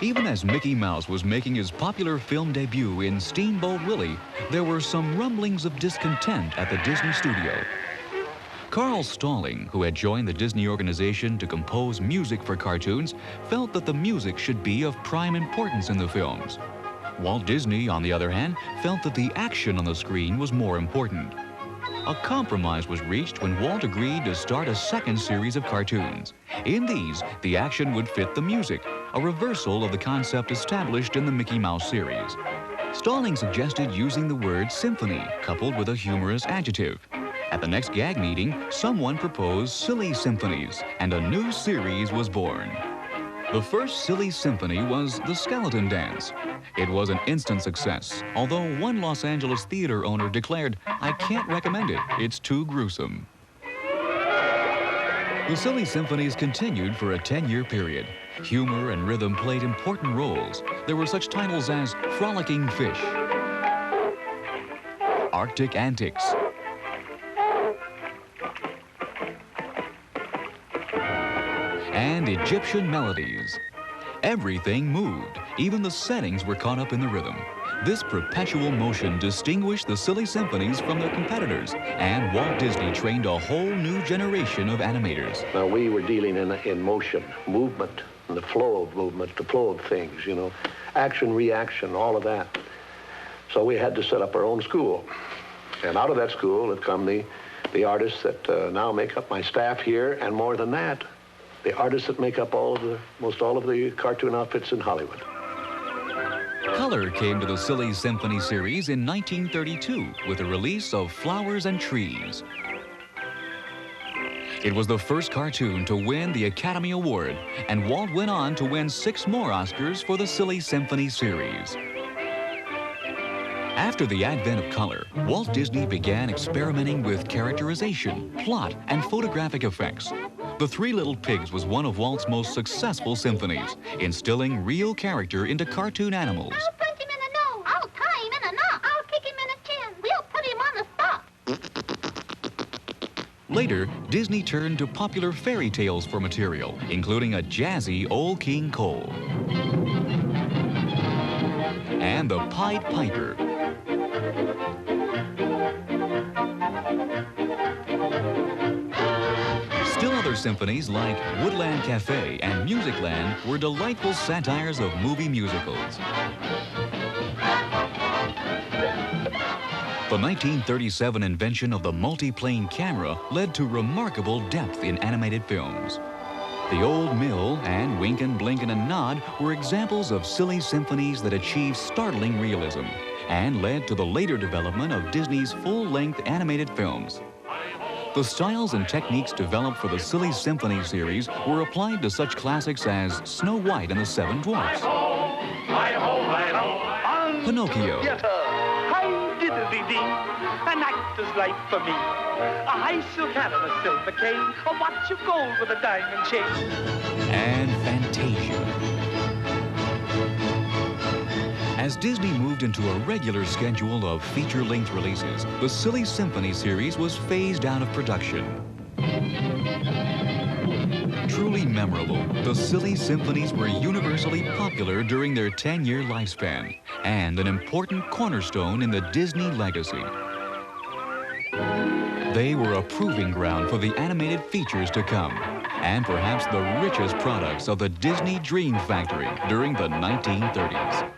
Even as Mickey Mouse was making his popular film debut in Steamboat Willie, there were some rumblings of discontent at the Disney studio. Carl Stalling, who had joined the Disney organization to compose music for cartoons, felt that the music should be of prime importance in the films. Walt Disney, on the other hand, felt that the action on the screen was more important. A compromise was reached when Walt agreed to start a second series of cartoons. In these, the action would fit the music, a reversal of the concept established in the Mickey Mouse series. Stalling suggested using the word symphony, coupled with a humorous adjective. At the next gag meeting, someone proposed Silly Symphonies, and a new series was born. The first Silly Symphony was The Skeleton Dance. It was an instant success, although one Los Angeles theater owner declared, "I can't recommend it, it's too gruesome." The Silly Symphonies continued for a 10-year period. Humor and rhythm played important roles. There were such titles as Frolicking Fish, Arctic Antics, and Egyptian Melodies. Everything moved. Even the settings were caught up in the rhythm. This perpetual motion distinguished the Silly Symphonies from their competitors, and Walt Disney trained a whole new generation of animators. Now, we were dealing in motion, movement, and the flow of movement, the flow of things, you know, action, reaction, all of that. So we had to set up our own school. And out of that school had come the artists that now make up my staff here, and more than that, the artists that make up most all of the cartoon outfits in Hollywood. Color came to the Silly Symphony series in 1932 with the release of Flowers and Trees. It was the first cartoon to win the Academy Award, and Walt went on to win 6 more Oscars for the Silly Symphony series. After the advent of color, Walt Disney began experimenting with characterization, plot, and photographic effects. The Three Little Pigs was one of Walt's most successful symphonies, instilling real character into cartoon animals. I'll punch him in the nose. I'll tie him in a knot. I'll kick him in the chin. We'll put him on the spot. Later, Disney turned to popular fairy tales for material, including a jazzy Old King Cole and the Pied Piper. Still other symphonies like Woodland Cafe and Musicland were delightful satires of movie musicals. The 1937 invention of the multi-plane camera led to remarkable depth in animated films. The Old Mill and Winkin', Blinkin' and Nod were examples of silly symphonies that achieved startling realism and led to the later development of Disney's full-length animated films. The styles and techniques developed for the Silly Symphony series were applied to such classics as Snow White and the Seven Dwarfs, Pinocchio, an actor's life for me. A high silk hat and a silver cane, a watch of gold with a diamond chain, and Fantasia. As Disney moved into a regular schedule of feature-length releases, the Silly Symphony series was phased out of production. Truly memorable, the Silly Symphonies were universally popular during their 10-year lifespan and an important cornerstone in the Disney legacy. They were a proving ground for the animated features to come, and perhaps the richest products of the Disney Dream Factory during the 1930s.